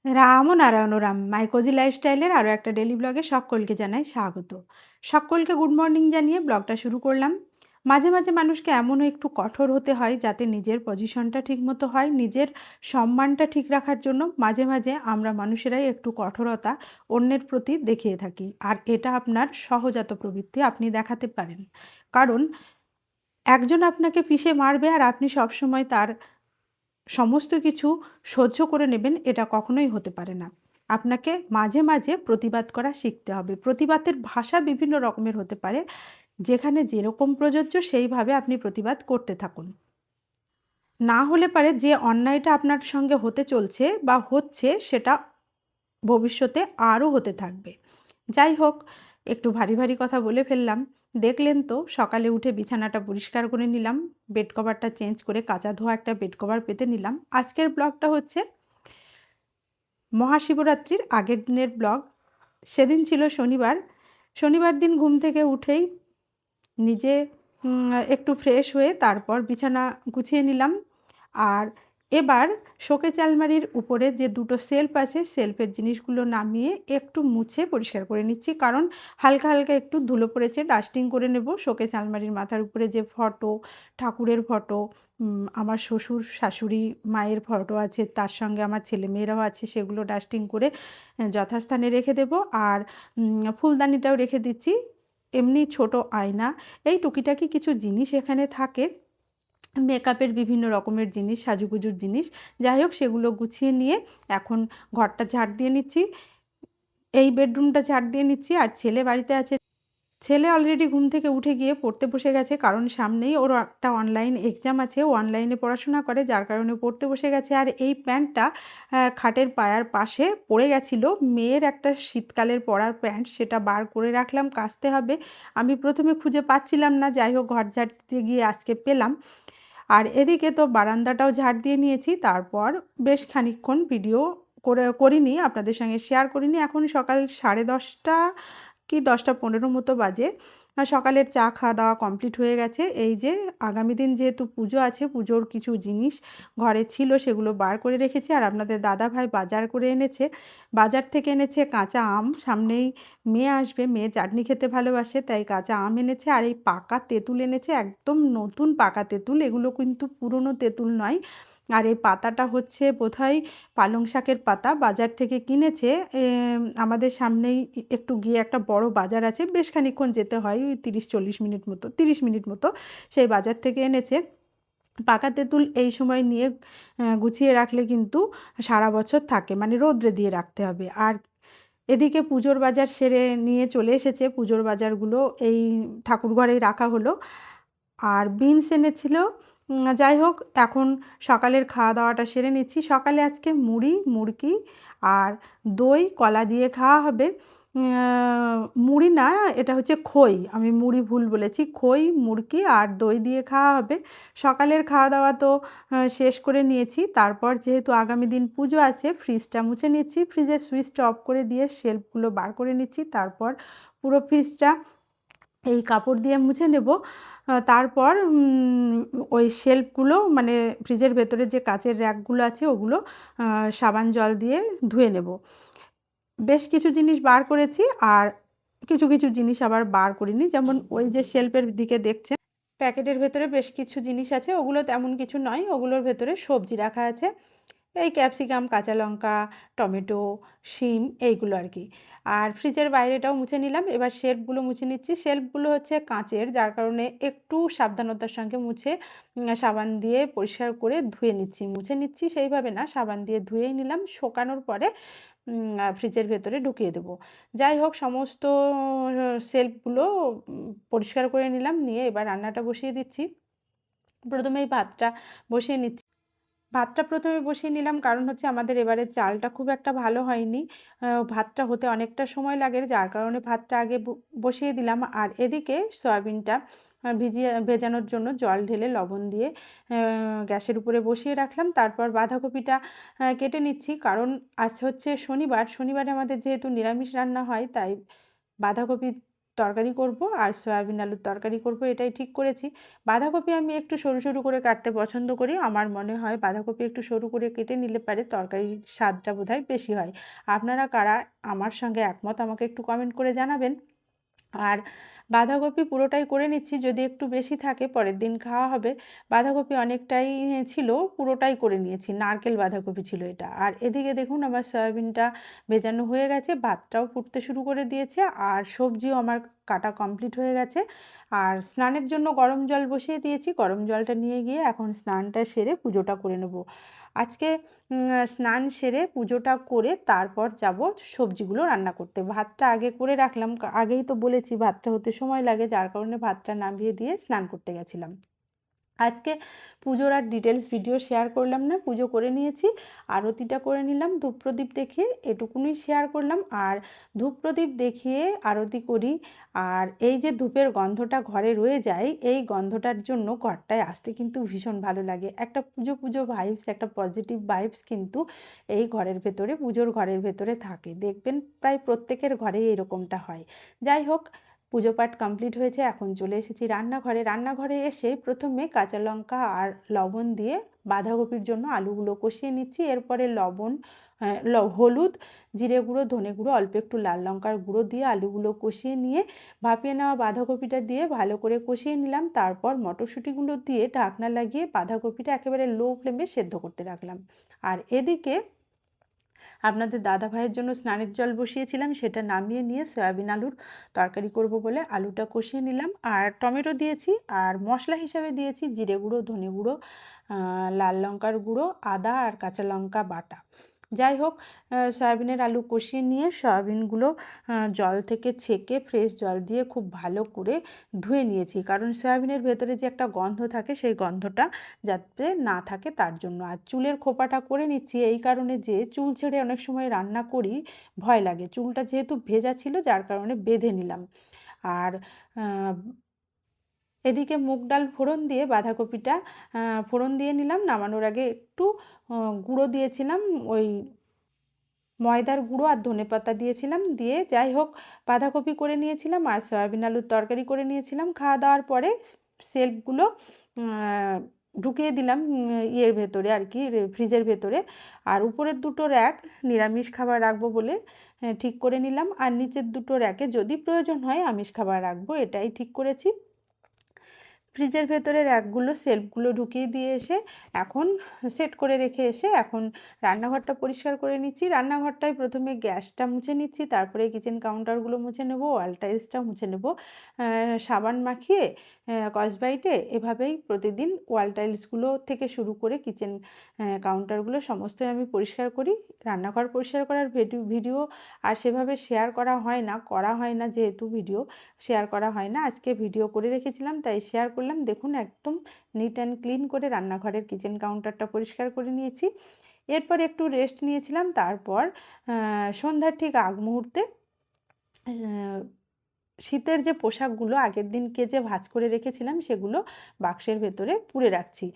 রাম ও নারায়ণ রাম মাইকোজি লাইফস্টাইলের আরও একটা ডেলি ব্লগে সকলকে জানাই স্বাগত। সকলকে গুড মর্নিং জানিয়ে ব্লগটা শুরু করলাম। মাঝে মাঝে মানুষকে এমনও একটু কঠোর হতে হয় যাতে নিজের পজিশনটা ঠিকমতো হয়, নিজের সম্মানটা ঠিক রাখার জন্য মাঝে মাঝে আমরা মানুষেরাই একটু কঠোরতা অন্যের প্রতি দেখিয়ে থাকি। আর এটা আপনার সহজাত প্রবৃত্তি, আপনি দেখাতে পারেন। কারণ একজন আপনাকে পিষে মারবে আর আপনি সবসময় তার সমস্ত কিছু সহ্য করে নেবেন, এটা কখনোই হতে পারে না। আপনাকে মাঝে মাঝে প্রতিবাদ করা শিখতে হবে। প্রতিবাদের ভাষা বিভিন্ন রকমের হতে পারে, যেখানে যেরকম প্রযোজ্য সেইভাবে আপনি প্রতিবাদ করতে থাকুন। না হলে পারে যে অন্যায়টা আপনার সঙ্গে হতে চলছে বা হচ্ছে সেটা ভবিষ্যতে আরও হতে থাকবে। যাই হোক, একটু ভারী ভারী কথা বলে ফেললাম। দেখলেন তো, সকালে উঠে বিছানাটা পরিষ্কার করে নিলাম, বেড কভারটা চেঞ্জ করে কাচা ধোয়া একটা বেড কভার পেতে নিলাম। আজকের ব্লগটা হচ্ছে মহাশিবরাত্রির আগের দিনের ব্লগ। সেদিন ছিল শনিবার। শনিবার দিন ঘুম থেকে উঠেই নিজে একটু ফ্রেশ হয়ে তারপর বিছানা গুছিয়ে নিলাম। আর এবার শোকেস আলমারির উপরে যে দুটো সেলফ আছে, সেলফের জিনিসগুলো নামিয়ে একটু মুছে পরিষ্কার করে নিচ্ছি, কারণ হালকা হালকা একটু ধুলো পড়েছে, ডাস্টিং করে নেব। শোকেস আলমারির মাথার উপরে যে ফটো, ঠাকুরের ফটো, আমার শ্বশুর শাশুড়ি মায়ের ফটো আছে, তার সঙ্গে আমার ছেলেমেয়েরাও আছে, সেগুলো ডাস্টিং করে যথাস্থানে রেখে দেব। আর ফুলদানিটাও রেখে দিচ্ছি। এমনি ছোট আয়না, এই টুকিটাকি কিছু জিনিস এখানে থাকে, মেকআপের বিভিন্ন রকমের জিনিস, সাজুগুজুর জিনিস। যাই হোক, সেগুলো গুছিয়ে নিয়ে এখন ঘরটা ঝাড় দিয়ে নিচ্ছি, এই বেডরুমটা ঝাড় দিয়ে নিচ্ছি। আর ছেলে বাড়িতে আছে। ছেলে অলরেডি ঘুম থেকে উঠে গিয়ে পড়তে বসে গেছে, কারণ সামনেই ওর একটা অনলাইন এক্সাম আছে, ও অনলাইনে পড়াশোনা করে, যার কারণে পড়তে বসে গেছে। আর এই প্যান্টটা খাটের পায়ার পাশে পড়ে গেছিলো, মেয়ের একটা শীতকালের পরার প্যান্ট, সেটা বার করে রাখলাম, কাচতে হবে। আমি প্রথমে খুঁজে পাচ্ছিলাম না, যাই হোক ঘর ঝাড় দিতে গিয়ে আজকে পেলাম। আর এদিকে তো বারান্দাটাও ঝাড় দিয়ে নিয়েছি। তারপর বেশ খানিকক্ষণ ভিডিও করিনি, আপনাদের সঙ্গে শেয়ার করিনি। এখন সকাল 10:30 কি 10:15 মতো বাজে। আর সকালের চা খাওয়া দাওয়া কমপ্লিট হয়ে গেছে। এই যে আগামী দিন যেহেতু পুজো আছে, পুজোর কিছু জিনিস ঘরে ছিল, সেগুলো বার করে রেখেছি। আর আপনাদের দাদাভাই বাজার করে এনেছে, বাজার থেকে এনেছে কাঁচা আম। সামনেই মেয়ে আসবে, মেয়ে চাটনি খেতে ভালোবাসে, তাই কাঁচা আম এনেছে। আর এই পাকা তেঁতুল এনেছে, একদম নতুন পাকা তেঁতুল, এগুলো কিন্তু পুরনো তেঁতুল নয়। আর এই পাতাটা হচ্ছে বোধহয় পালং শাকের পাতা, বাজার থেকে কিনেছে। আমাদের সামনেই একটু গিয়ে একটা বড় বাজার আছে, বেশ খানিকক্ষণ যেতে হয়, ওই 30-40 মিনিট মতো, 30 মিনিট মতো। সেই বাজার থেকে এনেছে পাকা তেঁতুল। এই সময় নিয়ে গুছিয়ে রাখলে কিন্তু সারা বছর থাকে, মানে রোদ্রে দিয়ে রাখতে হবে। আর এদিকে পুজোর বাজার সেরে নিয়ে চলে এসেছে, পুজোর বাজারগুলো এই ঠাকুর ঘরেই রাখা হলো। আর বিনস এনেছিল। যাই হোক, এখন সকালের খাওয়া দাওয়াটা সেরে নিচ্ছি। সকালে আজকে মুড়ি, মুড়কি আর দই কলা দিয়ে খাওয়া হবে। মুড়ি না, এটা হচ্ছে খই, আমি মুড়ি ভুল বলেছি, খই মুড়কি আর দই দিয়ে খাওয়া হবে। সকালের খাওয়া দাওয়া তো শেষ করে নিয়েছি। তারপর যেহেতু আগামী দিন পুজো আছে, ফ্রিজটা মুছে নিচ্ছি, ফ্রিজের সুইচটা অফ করে দিয়ে শেলফগুলো বার করে নিচ্ছি। তারপর পুরো ফ্রিজটা এই কাপড় দিয়ে মুছে নেব। তারপর ওই শেলফগুলো, মানে ফ্রিজের ভেতরে যে কাচের র্যাকগুলো আছে, ওগুলো সাবান জল দিয়ে ধুয়ে নেব। বেশ কিছু জিনিস বার করেছি, আর কিছু কিছু জিনিস আবার বার করিনি। যেমন ওই যে শেলফের দিকে দেখছেন, প্যাকেটের ভেতরে বেশ কিছু জিনিস আছে, ওগুলো তেমন কিছু নয়, ওগুলোর ভেতরে সবজি রাখা আছে, এই ক্যাপসিকাম, কাঁচা লঙ্কা, টমেটো, শিম, এইগুলো আর কি। আর ফ্রিজের বাইরেটাও মুছে নিলাম। এবার শেলফগুলো মুছে নিচ্ছি। শেলফগুলো হচ্ছে কাঁচের, যার কারণে একটু সাবধানতার সঙ্গে মুছে সাবান দিয়ে পরিষ্কার করে ধুয়ে নিচ্ছি, মুছে নিচ্ছি সেইভাবে না, সাবান দিয়ে ধুয়েই নিলাম। শুকানোর পরে ফ্রিজের ভেতরে ঢুকিয়ে দেবো। যাই হোক, সমস্ত শেলফগুলো পরিষ্কার করে নিলাম, নিয়ে এবার রান্নাটা বসিয়ে দিচ্ছি। প্রথমেই ভাতটা বসিয়ে নিচ্ছি। ভাতটা প্রথমে বসিয়ে নিলাম, কারণ হচ্ছে আমাদের এবারে চালটা খুব একটা ভালো হয়নি, ভাতটা হতে অনেকটা সময় লাগে, যার কারণে ভাতটা আগে বসিয়ে দিলাম। আর এদিকে সয়াবিনটা ভেজানোর জন্য জল ঢেলে লবণ দিয়ে গ্যাসের উপরে বসিয়ে রাখলাম। তারপর বাঁধাকপিটা কেটে নিচ্ছি, কারণ আজ হচ্ছে শনিবার, শনিবারে আমাদের যেহেতু নিরামিষ রান্না হয়, তাই বাঁধাকপি তরকারি করব আর সয়াবিন আলুর তরকারি করব, এটাই ঠিক করেছি। বাঁধাকপি আমি একটু সরু সরু করে কাটতে পছন্দ করি। আমার মনে হয় বাঁধাকপি একটু সরু করে কেটে নিলে পারে তরকারির স্বাদটা বোধহয় বেশি হয়। আপনারা কারা আমার সঙ্গে একমত আমাকে একটু কমেন্ট করে জানাবেন। আর বাঁধাকপি পুরোটাই করে নিচ্ছি, যদি একটু বেশি থাকে পরের দিন খাওয়া হবে। বাঁধাকপি অনেকটাই ছিল, পুরোটাই করে নিয়েছি, নারকেল বাঁধাকপি ছিল এটা। আর এদিকে দেখুন আমার সয়াবিনটা ভেজানো হয়ে গেছে, ভাতটাও ফুটতে শুরু করে দিয়েছে, আর সবজিও আমার কাটা কমপ্লিট হয়ে গেছে। আর স্নানের জন্য গরম জল বসিয়ে দিয়েছি, গরম জলটা নিয়ে গিয়ে এখন স্নানটা সেরে পুজোটা করে নেব। আজকে স্নান সেরে পুজোটা করে তারপর যাব সবজিগুলো রান্না করতে। ভাতটা আগে করে রাখলাম, আগেই তো বলেছি ভাতটা হতে সময় লাগে, যার কারণে ভাতটা নামিয়ে দিয়ে স্নান করতে গেছিলাম। আজকে পুজোর আর ডিটেলস ভিডিও শেয়ার করলাম না, পুজো করে নিয়েছি, আরতিটা করে নিলাম, ধূপ প্রদীপ দেখিয়ে এটুকুনি শেয়ার করলাম। আর ধূপ প্রদীপ দেখিয়ে আরতি করি, আর এই যে ধূপের গন্ধটা ঘরে রয়ে যায়, এই গন্ধটার জন্য ঘরটায় আসতে কিন্তু ভীষণ ভালো লাগে। একটা পুজো পুজো ভাইবস, একটা পজিটিভ ভাইবস কিন্তু এই ঘরের ভেতরে, পুজোর ঘরের ভেতরে থাকে। দেখবেন প্রায় প্রত্যেকের ঘরেই এরকমটা হয়। যাই হোক, পুজো পাঠ কমপ্লিট হয়েছে, এখন চলে এসেছি রান্নাঘরে। রান্নাঘরে এসে প্রথমে কাঁচা লঙ্কা আর লবণ দিয়ে বাঁধাকপির জন্য আলুগুলো কষিয়ে নিচ্ছি। এরপরে লবণ, হলুদ, জিরে গুঁড়ো, ধনে গুঁড়ো, অল্প একটু লাল লঙ্কার গুঁড়ো দিয়ে আলুগুলো কষিয়ে নিয়ে ভাপিয়ে নেওয়া বাঁধাকপিটা দিয়ে ভালো করে কষিয়ে নিলাম। তারপর মটরশুঁটিগুলো দিয়ে ঢাকনা লাগিয়ে বাঁধাকপিটা একেবারে লো ফ্লেমে সেদ্ধ করতে রাখলাম। আর এদিকে আপনাদের দাদা ভাইয়ের জন্য স্নানের জল বসিয়েছিলাম, সেটা নামিয়ে নিয়ে সয়াবিন আলুর তরকারি করব বলে আলুটা কষিয়ে নিলাম। আর টমেটো দিয়েছি, আর মশলা হিসাবে দিয়েছি জিরে গুঁড়ো, ধনে গুঁড়ো, লাল লঙ্কার গুঁড়ো, আদা আর কাঁচা লঙ্কা বাটা। যাই হোক, সয়াবিনের আলু কষিয়ে নিয়ে সয়াবিনগুলো জল থেকে ছেঁকে ফ্রেশ জল দিয়ে খুব ভালো করে ধুয়ে নিয়েছি, কারণ সয়াবিনের ভেতরে যে একটা গন্ধ থাকে সেই গন্ধটা যাতে না থাকে তার জন্য। আর চুলের খোপাটা করে নিচ্ছি এই কারণে যে চুল ছেড়ে অনেক সময় রান্না করি, ভয় লাগে। চুলটা যেহেতু ভেজা ছিল যার কারণে বেঁধে নিলাম। আর এদিকে মুগ ডাল ফোড়ন দিয়ে বাঁধাকপিটা ফোড়ন দিয়ে নিলাম। নামানোর আগে একটু গুঁড়ো দিয়েছিলাম, ওই ময়দার গুঁড়ো আর ধনেপাতা দিয়েছিলাম, দিয়ে যাই হোক বাঁধাকপি করে নিয়েছিলাম আর সয়াবিন আলুর তরকারি করে নিয়েছিলাম। খাওয়া দাওয়ার পরে সেলফগুলো ঢুকিয়ে দিলাম ইয়ের ভেতরে আর কি, ফ্রিজের ভেতরে। আর উপরের দুটো র্যাক নিরামিষ খাবার রাখবো বলে ঠিক করে নিলাম, আর নিচের দুটো র্যাকে যদি প্রয়োজন হয় আমিষ খাবার রাখবো, এটাই ঠিক করেছি। ফ্রিজের ভেতরে র্যাকগুলো, সেলফগুলো ঢুকিয়ে দিয়ে এসে এখন সেট করে রেখে এসে এখন রান্নাঘরটা পরিষ্কার করে নিচ্ছি। রান্নাঘরটায় প্রথমে গ্যাসটা মুছে নিচ্ছি, তারপরে কিচেন কাউন্টারগুলো মুছে নেব, ওয়াল টাইলসটা মুছে নেব সাবান মাখিয়ে স্কচব্রাইটে। এভাবেই প্রতিদিন ওয়াল টাইলসগুলো থেকে শুরু করে কিচেন কাউন্টারগুলো সমস্তই আমি পরিষ্কার করি। রান্নাঘর পরিষ্কার করার ভিডিও আর সেভাবে শেয়ার করা হয় না, যেহেতু ভিডিও শেয়ার করা হয় না। আজকে ভিডিও করে রেখেছিলাম তাই শেয়ার করলাম। দেখুন একদম নিট অ্যান্ড ক্লিন করে রান্নাঘরের কিচেন কাউন্টারটা পরিষ্কার করে নিয়েছি। এরপর একটু রেস্ট নিয়েছিলাম, তারপর সন্ধ্যার ঠিক আগ মুহূর্তে শীতের যে পোশাকগুলো আগের দিন কেচে ভাঁজ করে রেখেছিলাম সেগুলো বাক্সের ভেতরে পুরে রাখছি।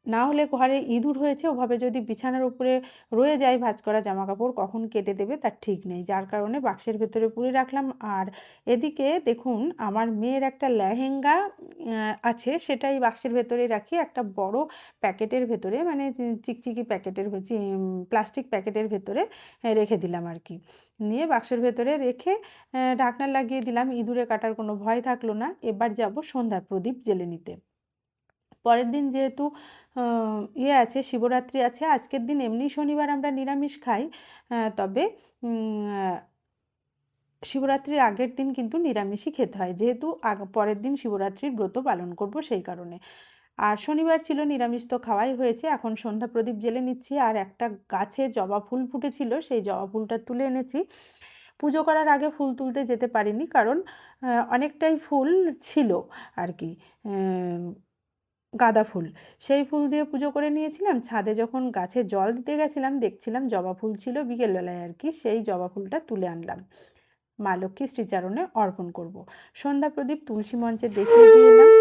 না হলে ঘরে ইঁদুর হয়েছে, ওভাবে যদি বিছানার উপরে রয়ে যায় ভাঁজ করা জামাকাপড়, কখন কেটে দেবে তার ঠিক নেই, যার কারণে বাক্সের ভেতরে পুরে রাখলাম। আর এদিকে দেখুন আমার মেয়ের একটা লেহেঙ্গা আছে, সেটাই বাক্সের ভেতরে রাখি, একটা বড় প্যাকেটের ভেতরে, মানে চিকচিকি প্যাকেটের, প্লাস্টিক প্যাকেটের ভেতরে রেখে দিলাম আর কি। নিয়ে বাক্সের ভেতরে রেখে ঢাকনা লাগিয়ে দিলাম, ইঁদুরে কাটার কোনো ভয় থাকলো না। এবার যাব সন্ধ্যা প্রদীপ জ্বেলে নিতে। পরের দিন যেহেতু আছে, শিবরাত্রি আছে, আজকের দিন এমনি শনিবার আমরা নিরামিষ খাই, তবে শিবরাত্রির আগের দিন কিন্তু নিরামিষই খেতে হয়, যেহেতু পরের দিন শিবরাত্রির ব্রত পালন করব সেই কারণে। আর শনিবার ছিল, নিরামিষ তো খাওয়াই হয়েছে। এখন সন্ধ্যা প্রদীপ জ্বেলে নিচ্ছি, আর একটা গাছে জবা ফুল ফুটেছিল সেই জবা ফুলটা তুলে এনেছি। পুজো করার আগে ফুল তুলতে যেতে পারিনি, কারণ অনেকটাই ফুল ছিল আর কি, গাঁদা ফুল, সেই ফুল দিয়ে পুজো করে নিয়েছিলাম। ছাদে যখন গাছে জল দিতে গেছিলাম দেখছিলাম জবা ফুল ছিল বিকেলবেলায় আর কি, সেই জবা ফুলটা তুলে আনলাম, মা লক্ষ্মী শ্রীচরণে অর্পণ করব। সন্ধ্যা প্রদীপ তুলসী মঞ্চে দেখিয়ে দিয়ে এলাম।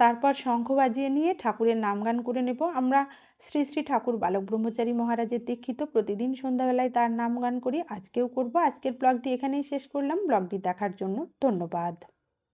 তারপর শঙ্খ বাজিয়ে নিয়ে ঠাকুরের নামগান করে নেব। আমরা শ্রী শ্রী ঠাকুর বালক ব্রহ্মচারী মহারাজের দীক্ষিত, প্রতিদিন সন্ধ্যাবেলায় তার নামগান করি, আজকেও করব। আজকের ব্লগটি এখানেই শেষ করলাম। ব্লগটি দেখার জন্য ধন্যবাদ।